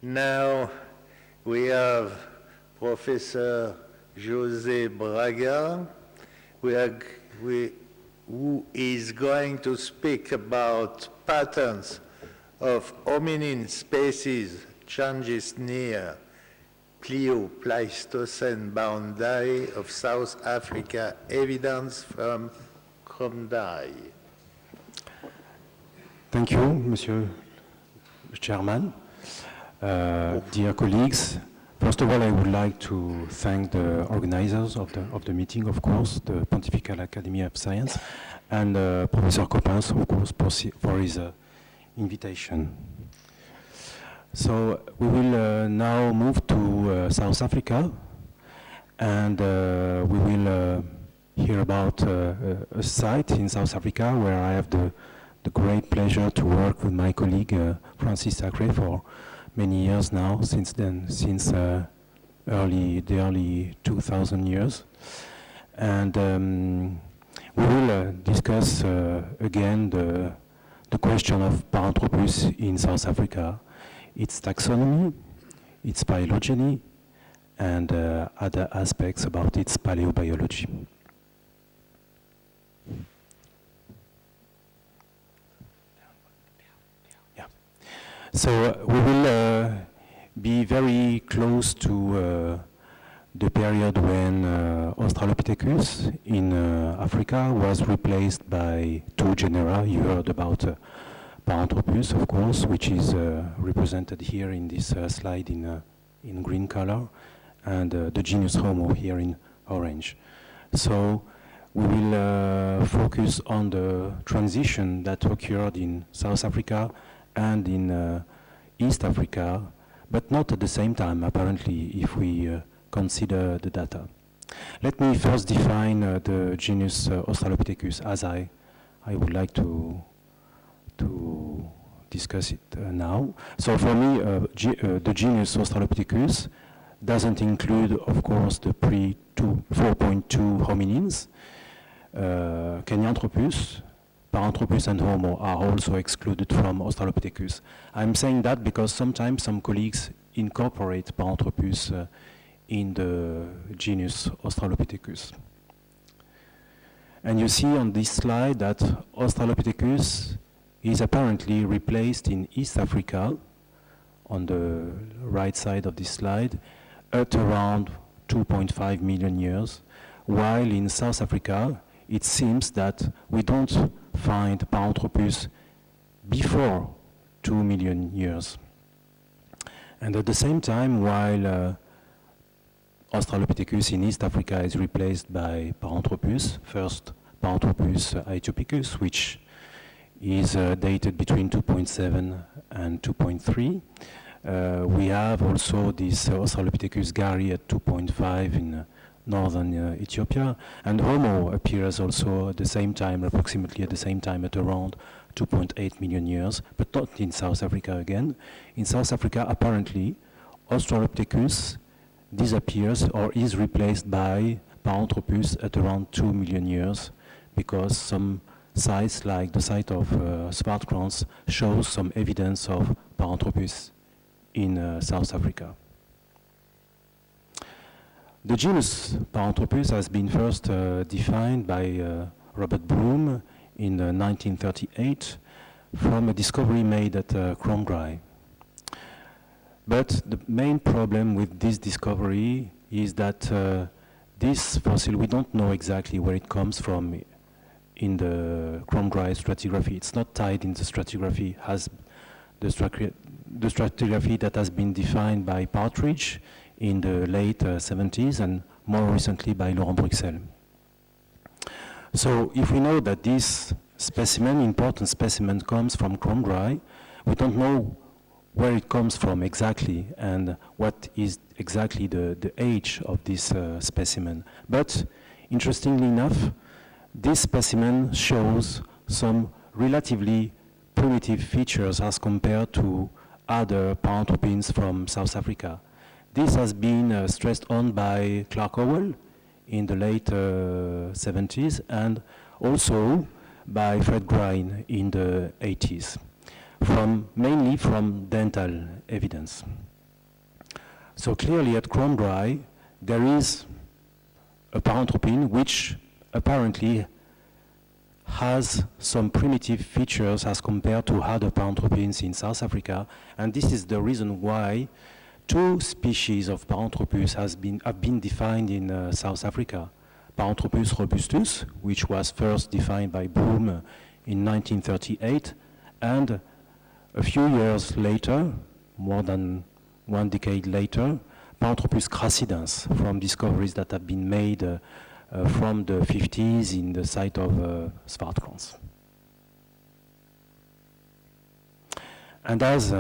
Now we have Professor José Braga, who is going to speak about patterns of hominin species changes near Plio-Pleistocene boundary of South Africa, evidence from Kromdraai. Thank you, Monsieur the Chairman. Dear colleagues, first of all, I would like to thank the organizers of the meeting, of course, the Pontifical Academy of Science, and Professor Coppens, of course, for his invitation. So we will now move to South Africa, and we will hear about a site in South Africa where I have the great pleasure to work with my colleague Francis Sacre for many years now, since the early 2000 years. And we will discuss again the question of Paranthropus in South Africa, its taxonomy, its phylogeny, and other aspects about its paleobiology. So we will be very close to the period when Australopithecus in Africa was replaced by two genera. You heard about Paranthropus, of course, which is represented here in this slide in green color, and the genus Homo here in orange. So we will focus on the transition that occurred in South Africa and in East Africa, but not at the same time, apparently, if we consider the data. Let me first define the genus Australopithecus, as I would like to discuss it now. So for me, the genus Australopithecus doesn't include, of course, the pre-4.2 hominins. Kenyanthropus, Paranthropus and Homo are also excluded from Australopithecus. I'm saying that because sometimes some colleagues incorporate Paranthropus in the genus Australopithecus. And you see on this slide that Australopithecus is apparently replaced in East Africa, on the right side of this slide, at around 2.5 million years, while in South Africa, it seems that we don't find Paranthropus before 2 million years. And at the same time, while Australopithecus in East Africa is replaced by Paranthropus, first Paranthropus aethiopicus, which is dated between 2.7 and 2.3. We have also this Australopithecus gari at 2.5 in northern Ethiopia, and Homo appears also at the same time, approximately at the same time, at around 2.8 million years, but not in South Africa again. In South Africa, apparently, Australopithecus disappears or is replaced by Paranthropus at around 2 million years, because some sites, like the site of Swartkrans, shows some evidence of Paranthropus in South Africa. The genus Paranthropus has been first defined by Robert Broom in 1938 from a discovery made at Kromdraai. But the main problem with this discovery is that this fossil, we don't know exactly where it comes from in the Kromdraai stratigraphy. It's not tied in the stratigraphy, has the stratigraphy that has been defined by Partridge in the late 70s, and more recently by Laurent Bruxelles. So if we know that this specimen, important specimen, comes from Kromdraai, we don't know where it comes from exactly and what is exactly the age of this specimen. But interestingly enough, this specimen shows some relatively primitive features as compared to other Paranthropines from South Africa. This has been stressed on by Clark Howell in the late 70s, and also by Fred Grein in the 80s. mainly from dental evidence. So clearly at Kromdraai, there is a paranthropine which apparently has some primitive features as compared to other paranthropines in South Africa, and this is the reason why two species of Paranthropus have been defined in South Africa. Paranthropus robustus, which was first defined by Bloom in 1938, and a few years later, more than 1 decade later, Paranthropus crassidens, from discoveries that have been made from the 50s in the site of Swartkrans. And as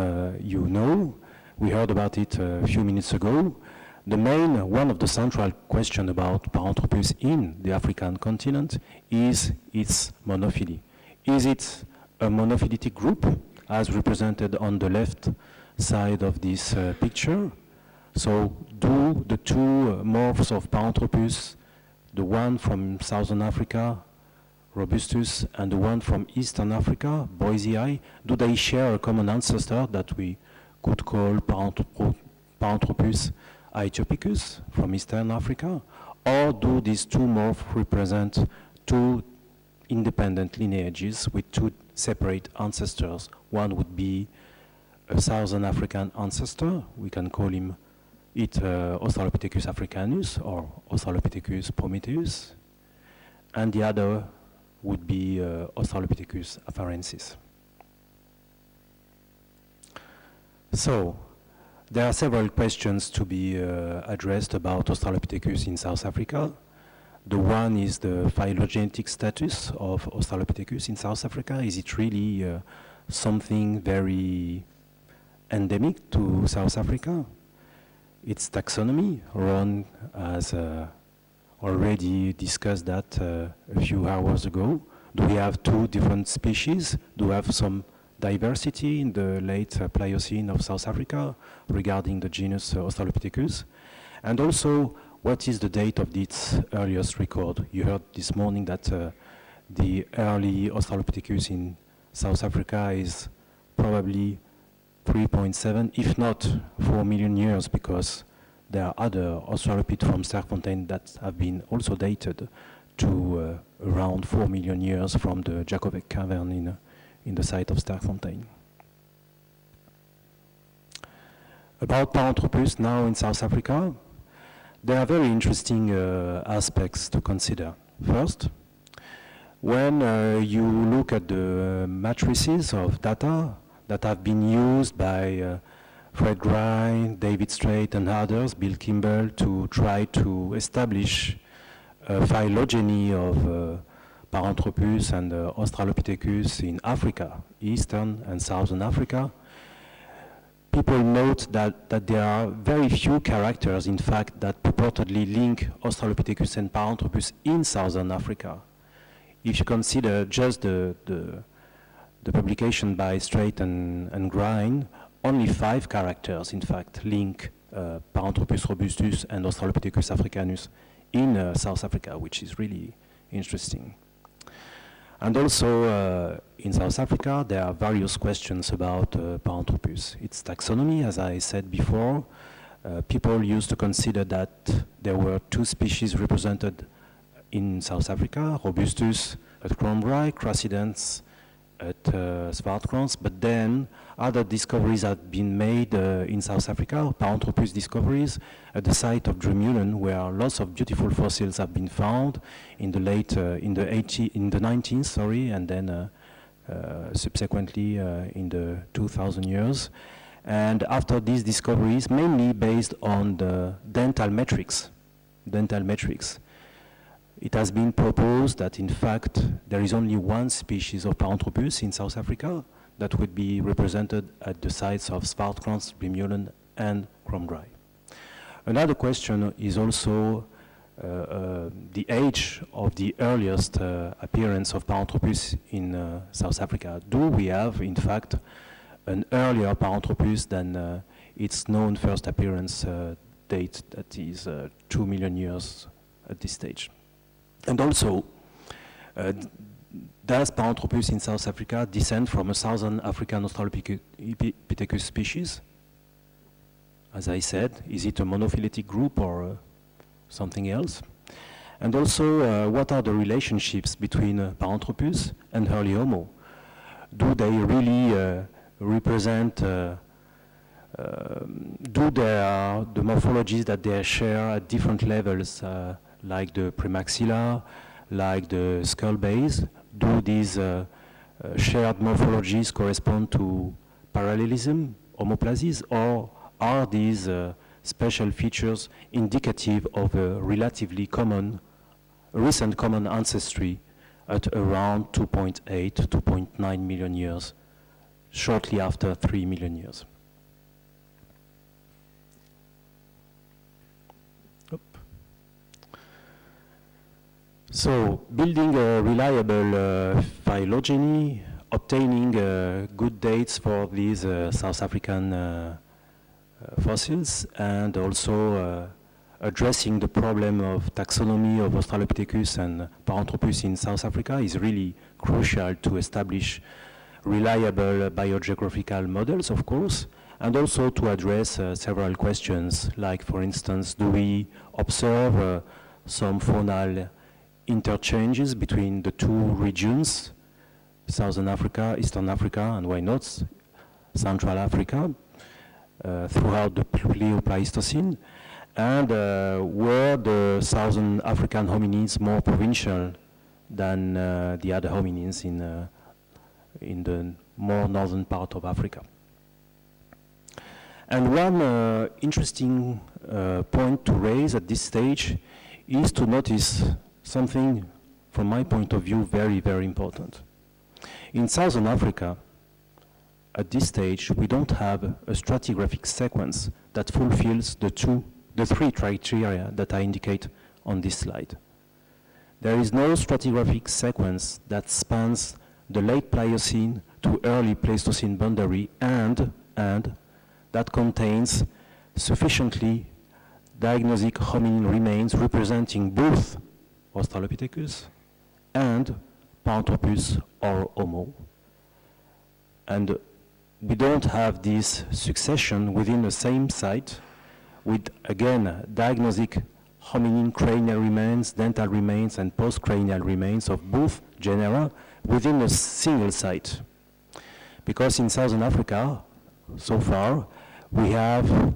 you know, we heard about it a few minutes ago, one of the central questions about Paranthropus in the African continent is its monophily. Is it a monophyletic group, as represented on the left side of this picture? So do the two morphs of Paranthropus, the one from Southern Africa, Robustus, and the one from Eastern Africa, Boisei, do they share a common ancestor that we could call Paranthropus aethiopicus from Eastern Africa? Or do these two morphs represent two independent lineages with two separate ancestors? One would be a Southern African ancestor, we can call him Australopithecus africanus or Australopithecus prometheus, and the other would be Australopithecus afarensis. So, there are several questions to be addressed about Australopithecus in South Africa. The one is the phylogenetic status of Australopithecus in South Africa. Is it really something very endemic to South Africa? Its taxonomy, Ron has already discussed that a few hours ago. Do we have two different species? Do we have some diversity in the late Pliocene of South Africa regarding the genus Australopithecus? And also, what is the date of its earliest record? You heard this morning that the early Australopithecus in South Africa is probably 3.7, if not 4 million years, because there are other Australopiths from Sterkfontein that have been also dated to around 4 million years from the Jacobek cavern in the site of Sterkfontein. About Paranthropus now in South Africa, there are very interesting aspects to consider. First, when you look at the matrices of data that have been used by Fred Grind, David Strait, and others, Bill Kimball, to try to establish a phylogeny of Paranthropus and Australopithecus in Africa, Eastern and Southern Africa, people note that there are very few characters, in fact, that purportedly link Australopithecus and Paranthropus in Southern Africa. If you consider just the publication by Strait and Grind, only 5 characters, in fact, link Paranthropus robustus and Australopithecus africanus in South Africa, which is really interesting. And also, in South Africa, there are various questions about Paranthropus. Its taxonomy, as I said before, people used to consider that there were 2 species represented in South Africa, Robustus at Kromdraai, Crassidens at Swartkrans, but then other discoveries had been made in South Africa, Paranthropus discoveries at the site of Drumullen, where lots of beautiful fossils have been found in the late, in the 19th, sorry, and then subsequently in the 2000 years. And after these discoveries, mainly based on the dental metrics, it has been proposed that, in fact, there is only 1 species of Paranthropus in South Africa that would be represented at the sites of Swartkrans, Drumullen, and Kromdraai. Another question is also the age of the earliest appearance of Paranthropus in South Africa. Do we have, in fact, an earlier Paranthropus than its known first appearance date, that is 2 million years at this stage? And also, does Paranthropus in South Africa descend from a southern African Australopithecus species? As I said, is it a monophyletic group or something else? And also, what are the relationships between Paranthropus and early Homo? Do they really represent, do the morphologies that they share at different levels, like the premaxilla, like the skull base? Do these shared morphologies correspond to parallelism, homoplasies, or are these special features indicative of a relatively recent common ancestry at around 2.8, 2.9 million years, shortly after 3 million years? So, building a reliable phylogeny, obtaining good dates for these South African fossils, and also addressing the problem of taxonomy of Australopithecus and Paranthropus in South Africa is really crucial to establish reliable biogeographical models, of course, and also to address several questions, like, for instance, do we observe some faunal interchanges between the two regions, Southern Africa, Eastern Africa, and why not Central Africa, throughout the Pleistocene, and were the Southern African hominids more provincial than the other hominids in the more northern part of Africa. And one interesting point to raise at this stage is to notice something, from my point of view, very, very important. In Southern Africa, at this stage, we don't have a stratigraphic sequence that fulfills the three criteria that I indicate on this slide. There is no stratigraphic sequence that spans the late Pliocene to early Pleistocene boundary and that contains sufficiently diagnostic hominin remains representing both Australopithecus and Paranthropus or Homo. And we don't have this succession within the same site with, again, diagnostic hominin cranial remains, dental remains, and postcranial remains of both genera within a single site. Because in Southern Africa, so far, we have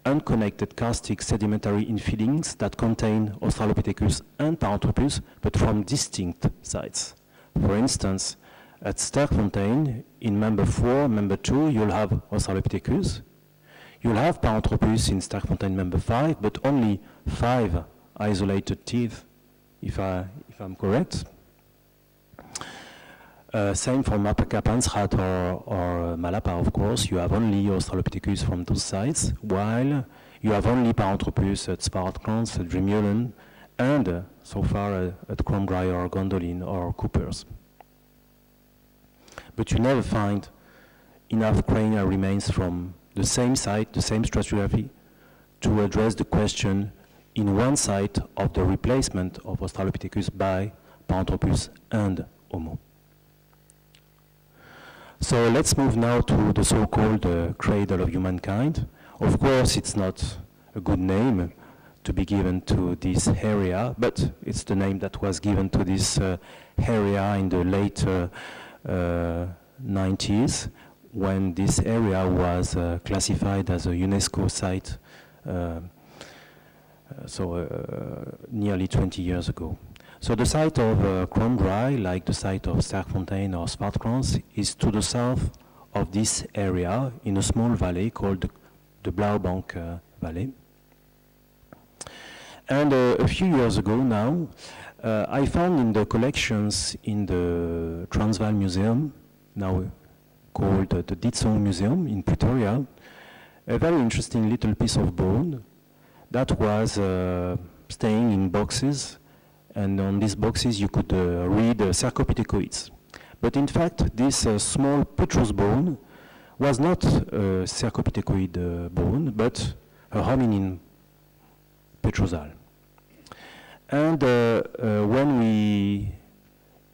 unconnected karstic sedimentary infillings that contain Australopithecus and Paranthropus, but from distinct sites. For instance, at Sterkfontein, in member 4, member 2, you'll have Australopithecus. You'll have Paranthropus in Sterkfontein member 5, but only 5 isolated teeth, if I'm correct. Same for Makapansrat or Malapa, of course. You have only Australopithecus from those sites, while you have only Paranthropus at Spartkrans, at Driemulen, and so far at Kromdraai or Gondolin or Coopers. But you never find enough cranial remains from the same site, the same stratigraphy, to address the question in one site of the replacement of Australopithecus by Paranthropus and Homo. So let's move now to the so-called cradle of humankind. Of course, it's not a good name to be given to this area, but it's the name that was given to this area in the late 90s, when this area was classified as a UNESCO site, nearly 20 years ago. So the site of Kromdraai, like the site of Sterkfontein or Spartkrans, is to the south of this area in a small valley called the Blauwbank Valley. And a few years ago now, I found in the collections in the Transvaal Museum, now called the Ditsong Museum in Pretoria, a very interesting little piece of bone that was staying in boxes, and on these boxes you could read Cercopithecoids. But in fact, this small petrous bone was not a Cercopithecoid bone, but a hominin petrosal. And when we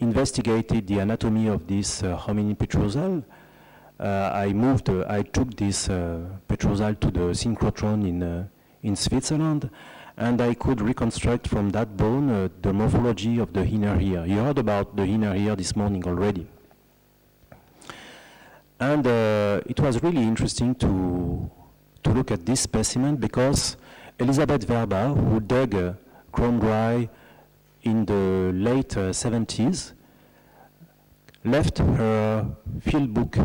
investigated the anatomy of this hominin petrosal, I took this petrosal to the synchrotron in Switzerland, and I could reconstruct from that bone the morphology of the inner ear. You heard about the inner ear this morning already. And it was really interesting to look at this specimen because Elisabeth Verba, who dug Kromdraai in the late 70s, left her field book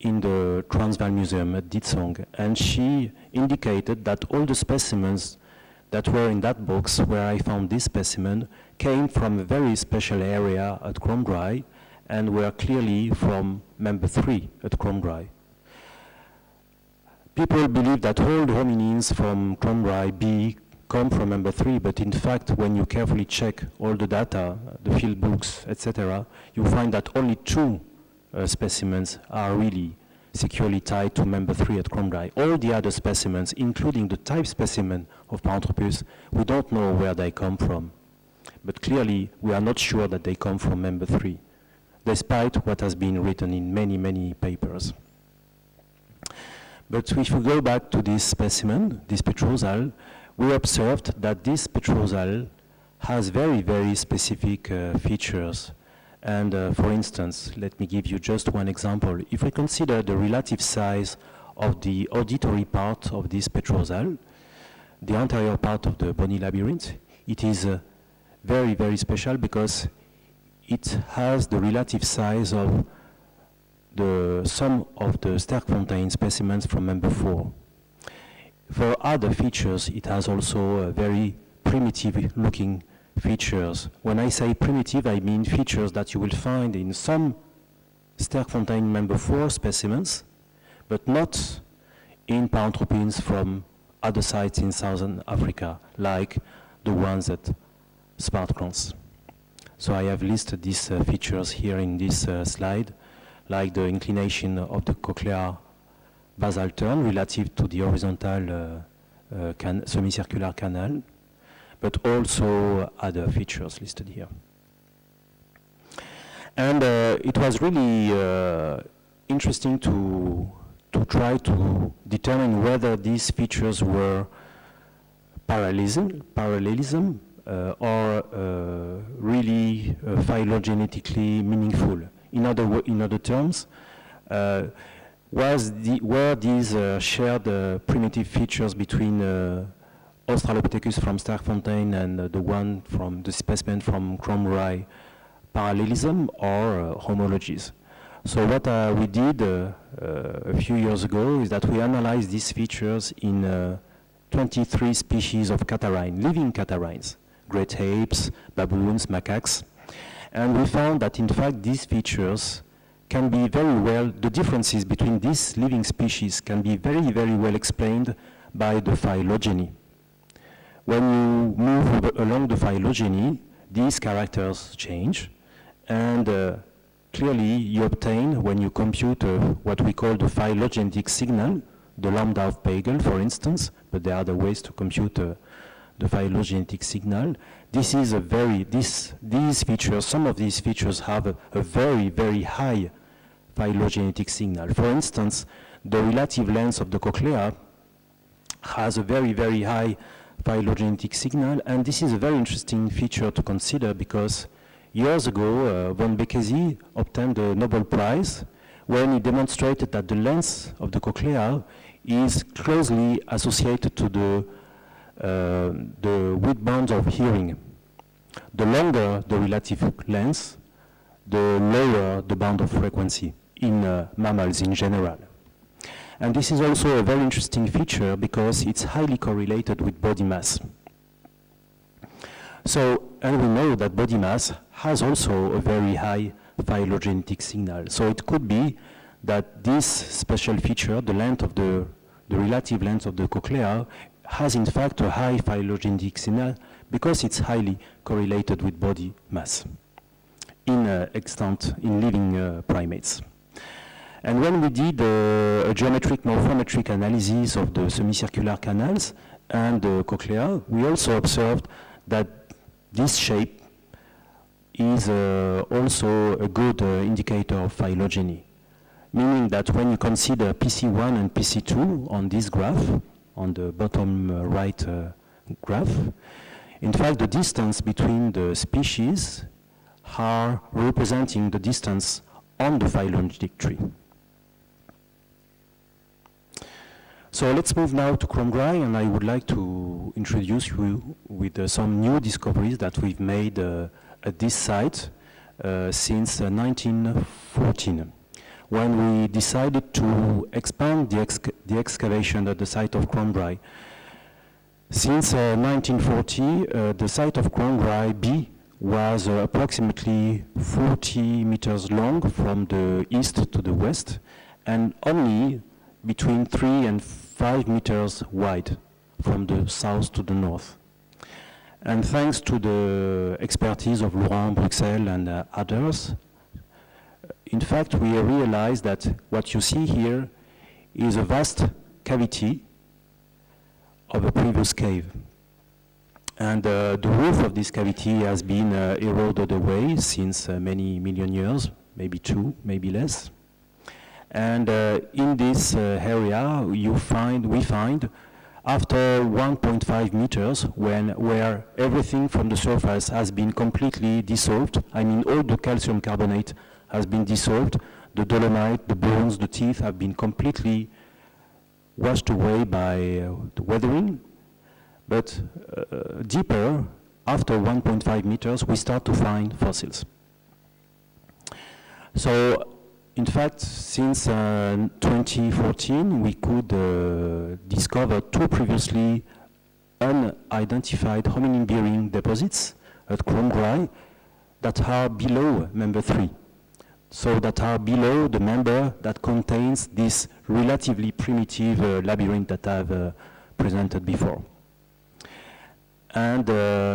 in the Transvaal Museum at Dit Song, and she indicated that all the specimens that were in that box where I found this specimen came from a very special area at Kromdraai and were clearly from member 3 at Kromdraai. People believe that all the hominins from Kromdraai B come from member 3, but in fact, when you carefully check all the data, the field books, etc., you find that only 2 specimens are really securely tied to member 3 at Kromdraai. All the other specimens, including the type specimen of Paranthropus, we don't know where they come from. But clearly, we are not sure that they come from member 3, despite what has been written in many, many papers. But if we go back to this specimen, this petrosal, we observed that this petrosal has very, very specific features. And for instance, let me give you just one example. If we consider the relative size of the auditory part of this petrosal, the anterior part of the bony labyrinth, it is very, very special because it has the relative size of the sum of the Sterkfontein specimens from member 4. For other features, it has also very primitive looking features. When I say primitive, I mean features that you will find in some Sterkfontein member 4 specimens, but not in Paranthropines from other sites in Southern Africa, like the ones at Swartkrans. So I have listed these features here in this slide, like the inclination of the cochlear basal turn relative to the horizontal semicircular canal, but also other features listed here. And it was really interesting to try to determine whether these features were parallelism or really phylogenetically meaningful. In other terms, were these shared primitive features between Australopithecus from Sterkfontein and the one from the specimen from Kromdraai parallelism or homologies? So what we did a few years ago is that we analyzed these features in 23 species of catarrhine, living catarrhines, great apes, baboons, macaques, and we found that in fact these features can be very well, the differences between these living species can be very, very well explained by the phylogeny. When you move along the phylogeny, these characters change, and clearly you obtain, when you compute what we call the phylogenetic signal, the lambda of Pagel, for instance, but there are other ways to compute the phylogenetic signal. This is a these features, some of these features have a very, very high phylogenetic signal. For instance, the relative length of the cochlea has a very, very high phylogenetic signal, and this is a very interesting feature to consider because years ago, von Békésy obtained the Nobel Prize when he demonstrated that the length of the cochlea is closely associated to the width bounds of hearing. The longer the relative length, the lower the bound of frequency in mammals in general. And this is also a very interesting feature because it's highly correlated with body mass. So, and we know that body mass has also a very high phylogenetic signal. So it could be that this special feature, the length of the relative length of the cochlea, has in fact a high phylogenetic signal because it's highly correlated with body mass in living primates. And when we did a geometric morphometric analysis of the semicircular canals and the cochlea, we also observed that this shape is also a good indicator of phylogeny, meaning that when you consider PC1 and PC2 on this graph, on the bottom right graph, in fact the distance between the species are representing the distance on the phylogenetic tree. So let's move now to Kromdraai, and I would like to introduce you with some new discoveries that we've made at this site since 1914, when we decided to expand the excavation at the site of Kromdraai. Since 1940, the site of Kromdraai B was approximately 40 meters long from the east to the west, and only between 3 and 5 meters wide from the south to the north. And thanks to the expertise of Laurent Bruxelles and others, in fact, we realized that what you see here is a vast cavity of a previous cave. And the roof of this cavity has been eroded away since many million years, maybe 2, maybe less. And in this area, we find, after 1.5 meters, where everything from the surface has been completely dissolved, I mean all the calcium carbonate has been dissolved, the dolomite, the bones, the teeth have been completely washed away by the weathering. But deeper, after 1.5 meters, we start to find fossils. So, in fact, since 2014, we could discover 2 previously unidentified hominin-bearing deposits at Kromdraai that are below member 3. So that are below the member that contains this relatively primitive labyrinth that I've presented before. And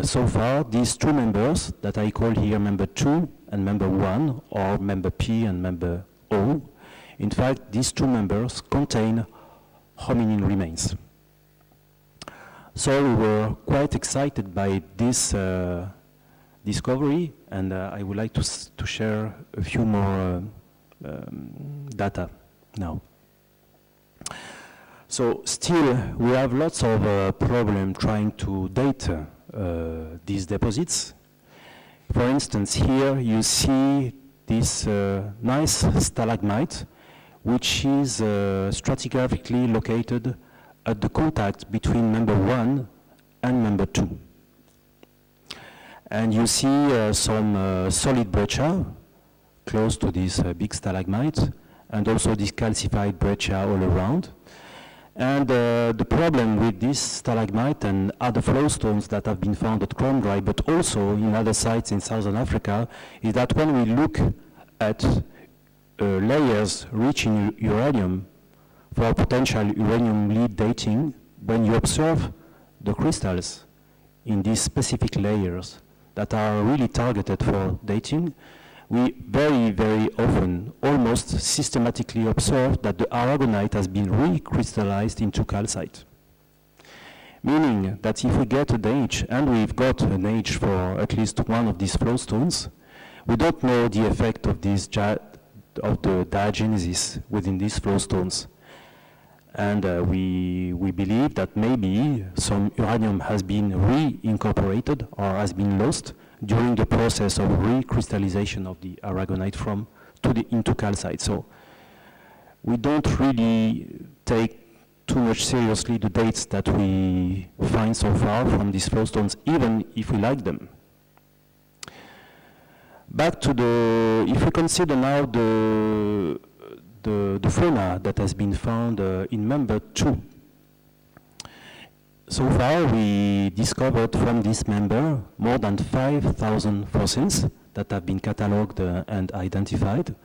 so far, these 2 members that I call here member 2 and member 1, or member P and member O, in fact, these 2 members contain hominin remains. So we were quite excited by this discovery, and I would like to share a few more data now. So still, we have lots of problems trying to date these deposits. For instance, here you see this nice stalagmite, which is stratigraphically located at the contact between member 1 and member 2. And you see some solid breccia close to this big stalagmite, and also this calcified breccia all around. And the problem with this stalagmite and other flowstones that have been found at Kromdraai, but also in other sites in Southern Africa, is that when we look at layers rich in uranium for potential uranium lead dating, when you observe the crystals in these specific layers that are really targeted for dating, we very, very often, almost systematically observe that the aragonite has been recrystallized into calcite. Meaning that if we get an age, and we've got an age for at least one of these flowstones, we don't know the effect of this of the diagenesis within these flowstones. And we believe that maybe some uranium has been reincorporated or has been lost during the process of recrystallization of the aragonite into calcite. So we don't really take too much seriously the dates that we find so far from these flowstones, even if we like them. Back to if we consider now the fauna that has been found in member 2. So far, we discovered from this member more than 5,000 fossils that have been catalogued and identified.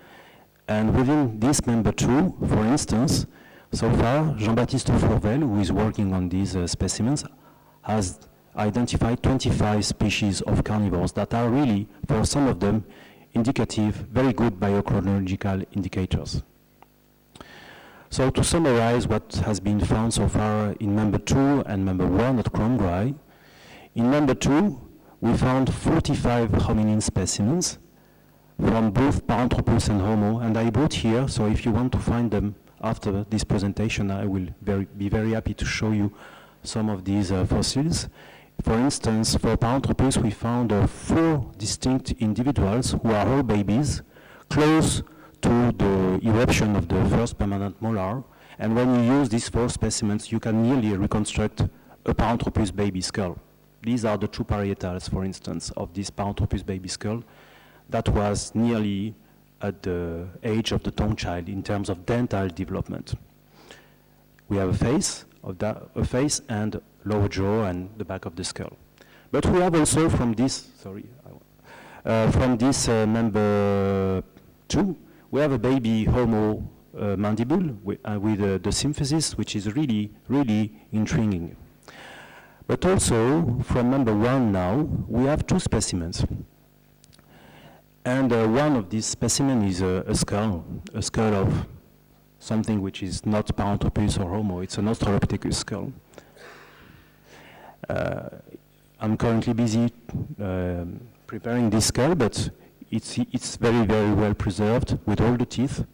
And within this member 2, for instance, so far, Jean-Baptiste Fourvel, who is working on these specimens, has identified 25 species of carnivores that are really, for some of them, indicative, very good biochronological indicators. So to summarize what has been found so far in member 2 and member 1 at Kromdraai, in member 2, we found 45 hominin specimens from both Paranthropus and Homo, and I brought here, so if you want to find them after this presentation, I will be very happy to show you some of these fossils. For instance, for Paranthropus, we found 4 distinct individuals who are all babies, close to the eruption of the first permanent molar. And when you use these 4 specimens, you can nearly reconstruct a Paranthropus baby skull. These are the 2 parietals, for instance, of this Paranthropus baby skull that was nearly at the age of the tongue child in terms of dental development. We have a face and lower jaw and the back of the skull. But we have also from this, number 2, we have a baby Homo mandible with the symphysis, which is really, really intriguing. But also, from number 1 now, we have 2 specimens. And one of these specimens is a skull of something which is not Paranthropus or Homo, it's an Australopithecus skull. I'm currently busy preparing this skull, but it's very, very well preserved with all the teeth,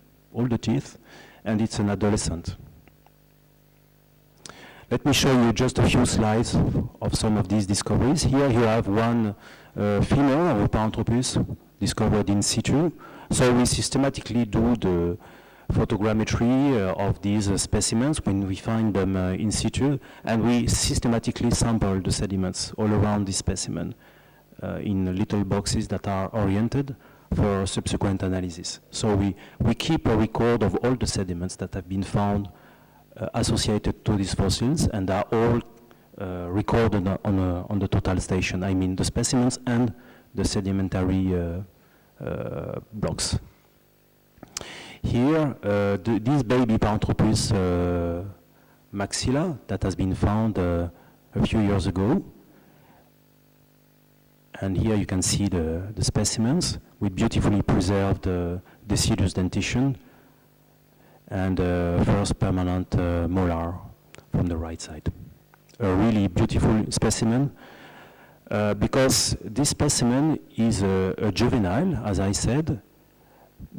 and it's an adolescent. Let me show you just a few slides of some of these discoveries. Here you have one female of a Paranthropus discovered in situ. So we systematically do the photogrammetry of these specimens when we find them in situ, and we systematically sample the sediments all around this specimen in little boxes that are oriented for subsequent analysis. So we keep a record of all the sediments that have been found associated to these fossils, and are all recorded on the total station. I mean the specimens and the sedimentary blocks. Here, this baby Paranthropus maxilla that has been found a few years ago. And here you can see the specimens with beautifully preserved deciduous dentition and first permanent molar from the right side. A really beautiful specimen because this specimen is a juvenile, as I said.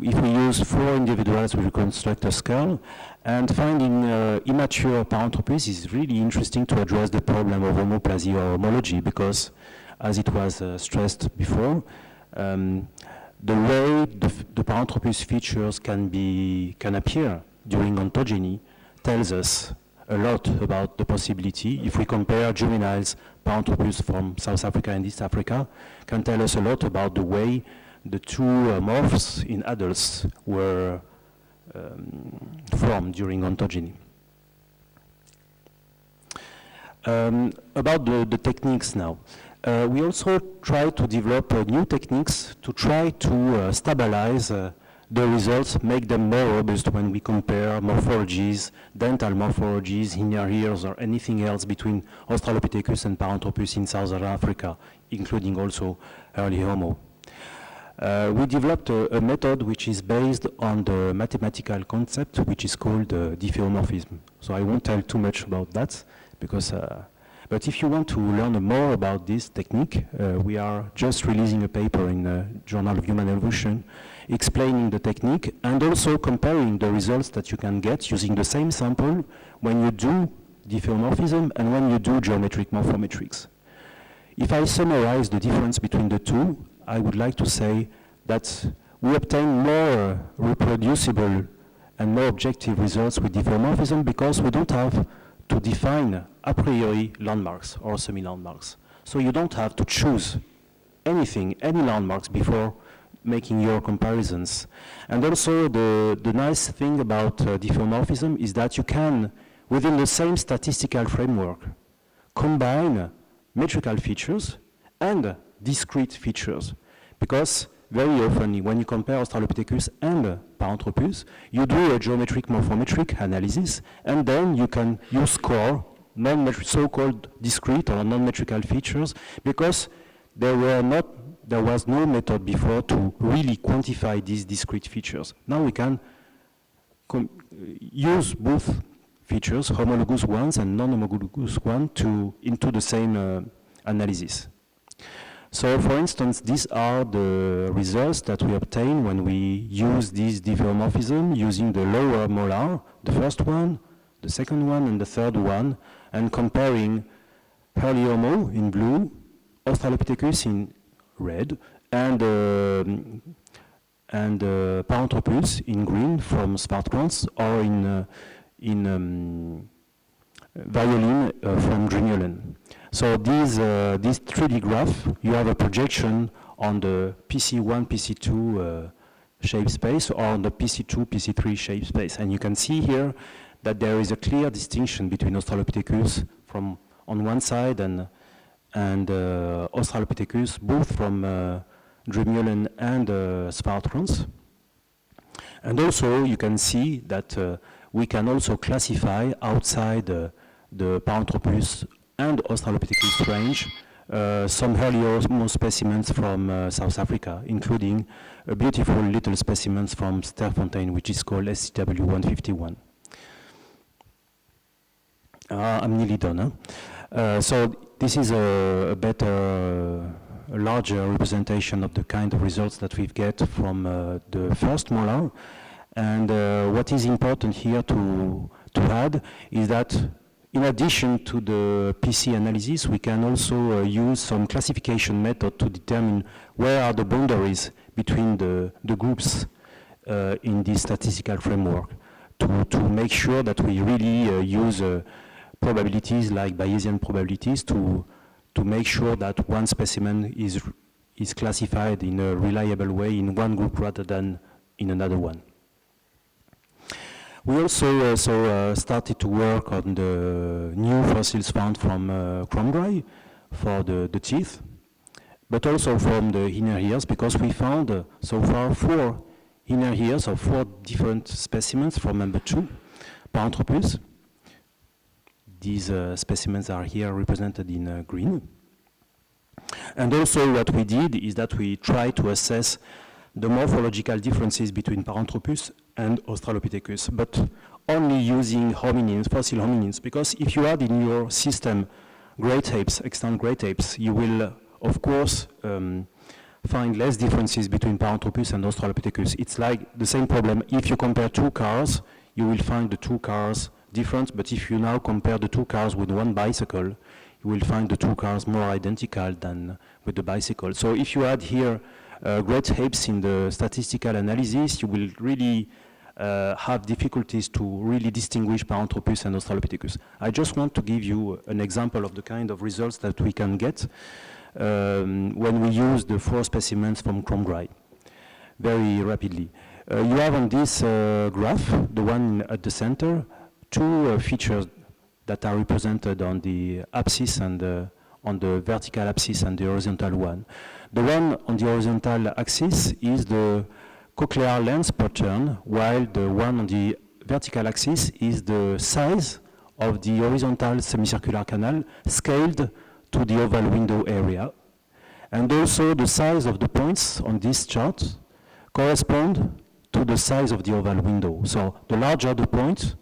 If we use 4 individuals, we reconstruct a skull, and finding immature Paranthropus is really interesting to address the problem of homoplasy or homology, because, as it was stressed before, the way the Paranthropus features can appear during ontogeny tells us a lot about the possibility. If we compare juveniles Paranthropus from South Africa and East Africa, can tell us a lot about the way the 2 morphs in adults were formed during ontogeny. About the techniques now. We also try to develop new techniques to try to stabilize the results, make them more robust when we compare morphologies, dental morphologies, inner ears, or anything else between Australopithecus and Paranthropus in Southern Africa, including also early Homo. We developed a method which is based on the mathematical concept, which is called diffeomorphism. So I won't tell too much about that, because but if you want to learn more about this technique, we are just releasing a paper in the Journal of Human Evolution explaining the technique and also comparing the results that you can get using the same sample when you do diffeomorphism and when you do geometric morphometrics. If I summarize the difference between the two, I would like to say that we obtain more reproducible and more objective results with diffeomorphism because we don't have to define a priori landmarks or semi-landmarks. So you don't have to choose anything, any landmarks before making your comparisons. And also the nice thing about diffeomorphism is that you can, within the same statistical framework, combine metrical features and discrete features. Because very often when you compare Australopithecus and Paranthropus, you do a geometric morphometric analysis, and then you can score so-called discrete or non-metrical features, because there was no method before to really quantify these discrete features. Now we can use both features, homologous ones and non-homologous ones, into the same analysis. So, for instance, these are the results that we obtain when we use this diffeomorphism using the lower molar, the first one, the second one, and the third one, and comparing early Homo in blue, Australopithecus in red, and Paranthropus in green from Svartkrans, or in Violin from Drinolen. So this 3D graph, you have a projection on the PC1, PC2 shape space, or on the PC2, PC3 shape space. And you can see here that there is a clear distinction between Australopithecus from on one side and Australopithecus, both from Drinolen and Svartkrans. And also you can see that we can also classify outside the Paranthropus and Australopithecus range some early Homo specimens from South Africa, including a beautiful little specimens from Sterkfontein, which is called SCW151. I'm nearly done. So this is a better, a larger representation of the kind of results that we get from the first molar. And what is important here to add is that in addition to the PC analysis, we can also use some classification method to determine where are the boundaries between the groups in this statistical framework to make sure that we really use probabilities like Bayesian probabilities to make sure that one specimen is classified in a reliable way in one group rather than in another one. We also started to work on the new fossils found from Kromdraai for the teeth, but also from the inner ears, because we found so far 4 inner ears of 4 different specimens from number 2, Paranthropus. These specimens are here represented in green. And also what we did is that we tried to assess the morphological differences between Paranthropus and Australopithecus, but only using hominins, fossil hominins, because if you add in your system great apes, extant great apes, you will, of course, find less differences between Paranthropus and Australopithecus. It's like the same problem. If you compare 2 cars, you will find the 2 cars different, but if you now compare the 2 cars with 1 bicycle, you will find the 2 cars more identical than with the bicycle. So if you add here great apes in the statistical analysis, you will really have difficulties to really distinguish Paranthropus and Australopithecus. I just want to give you an example of the kind of results that we can get when we use the 4 specimens from Kromdraai very rapidly. You have on this graph, the one at the center, 2 features that are represented on the axis and on the vertical axis and the horizontal one. The one on the horizontal axis is the cochlear lens per turn, while the one on the vertical axis is the size of the horizontal semicircular canal scaled to the oval window area. And also the size of the points on this chart correspond to the size of the oval window. So the larger the point,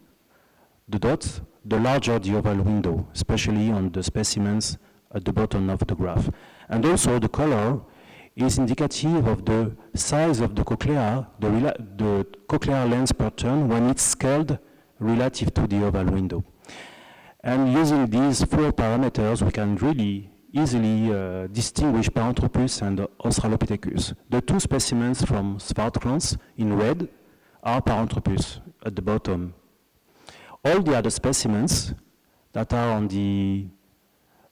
the dot, the larger the oval window, especially on the specimens at the bottom of the graph. And also the color is indicative of the size of the cochlea, the cochlear lens per turn when it's scaled relative to the oval window. And using these 4 parameters, we can really easily distinguish Paranthropus and Australopithecus. The 2 specimens from Svartkrans in red are Paranthropus at the bottom. All the other specimens that are on the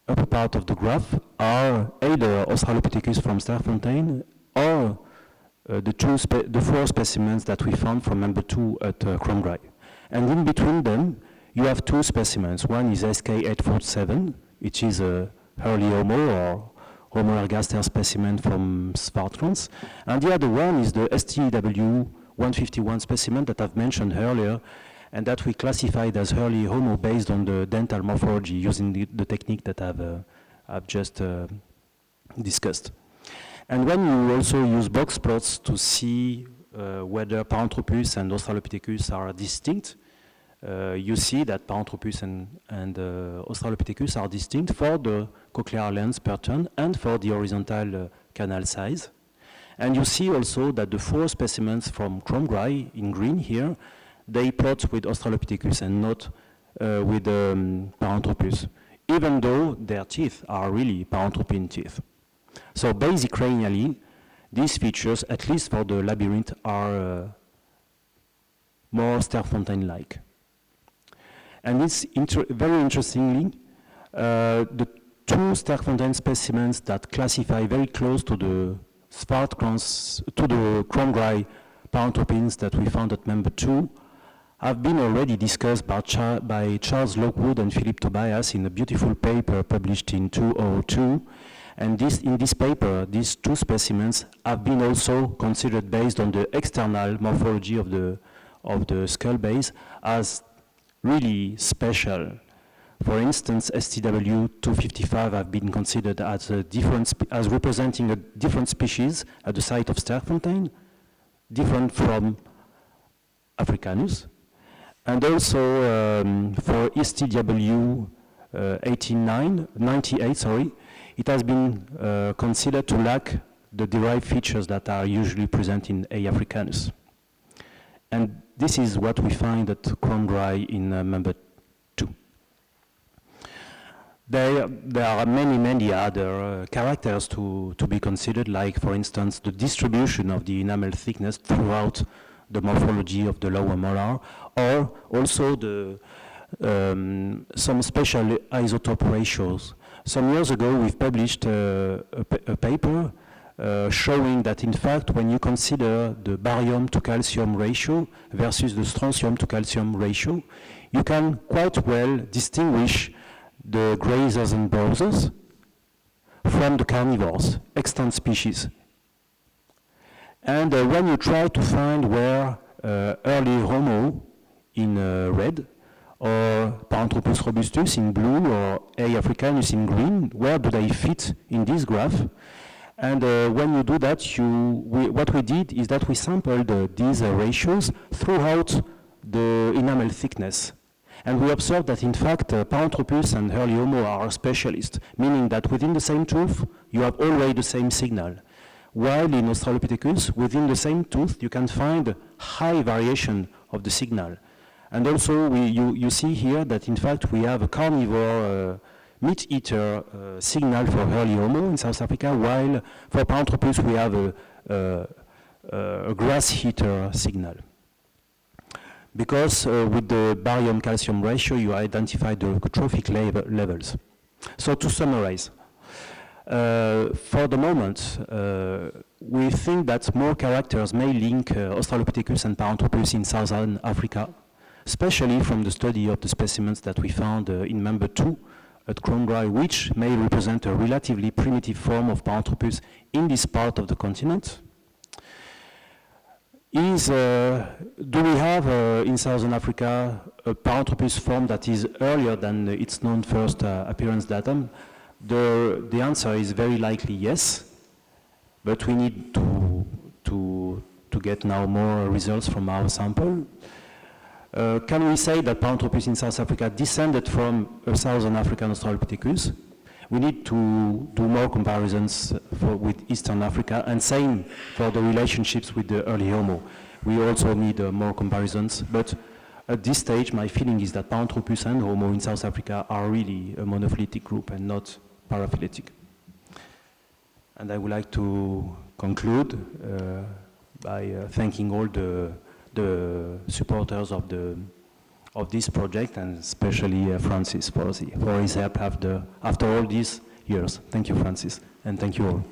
upper part of the graph are either Australopithecus from Sterkfontein or the 4 specimens that we found from number 2 at Kromdraai. And in between them, you have 2 specimens. One is SK847, which is a early Homo or Homo ergaster specimen from Svartkrans. And the other one is the STW151 specimen that I've mentioned earlier, and that we classified as early Homo based on the dental morphology using the technique that I've just discussed. And when you also use box plots to see whether Paranthropus and Australopithecus are distinct, you see that Paranthropus and Australopithecus are distinct for the cochlear length per ton and for the horizontal canal size. And you see also that the 4 specimens from Kromgrei in green here, they plot with Australopithecus and not with Paranthropus, even though their teeth are really Paranthropine teeth. So basic cranially, these features, at least for the labyrinth, are more Sterkfontein-like. And it's very interestingly, the 2 Sterkfontein specimens that classify very close to the Kromgrei Paranthropines that we found at member 2 have been already discussed by Charles Lockwood and Philip Tobias in a beautiful paper published in 2002. And in this paper, these 2 specimens have been also considered based on the external morphology of the skull base as really special. For instance, STW 255 have been considered as representing a different species at the site of Sterkfontein, different from Africanus. And also for STW 98, it has been considered to lack the derived features that are usually present in A. africanus. And this is what we find at Kromgrei in member 2. There are many other characters to be considered, like, for instance, the distribution of the enamel thickness throughout the morphology of the lower molar, or also some special isotope ratios. Some years ago, we've published a paper showing that, in fact, when you consider the barium to calcium ratio versus the strontium to calcium ratio, you can quite well distinguish the grazers and browsers from the carnivores, extant species. And when you try to find where early Homo in red, or Paranthropus robustus in blue, or A. africanus in green, where do they fit in this graph? And when you do that, what we did is that we sampled these ratios throughout the enamel thickness. And we observed that, in fact, Paranthropus and early Homo are specialists, meaning that within the same tooth, you have always the same signal. While in Australopithecus, within the same tooth, you can find high variation of the signal. And also, you see here that, in fact, we have a carnivore meat-eater signal for early Homo in South Africa, while for Paranthropus, we have a grass-eater signal. Because with the barium-calcium ratio, you identify the trophic levels. So to summarize, for the moment, we think that more characters may link Australopithecus and Paranthropus in Southern Africa, especially from the study of the specimens that we found in member 2 at Kromgrei, which may represent a relatively primitive form of Paranthropus in this part of the continent. Do we have in Southern Africa a Paranthropus form that is earlier than its known first appearance datum? The answer is very likely yes, but we need to get now more results from our sample. Can we say that Paranthropus in South Africa descended from a Southern African Australopithecus? We need to do more comparisons with Eastern Africa, and same for the relationships with the early Homo. We also need more comparisons, but at this stage, my feeling is that Paranthropus and Homo in South Africa are really a monophyletic group and not paraphyletic. And I would like to conclude by thanking all the supporters of this project, and especially Francis for his help after all these years. Thank you, Francis, and thank you all.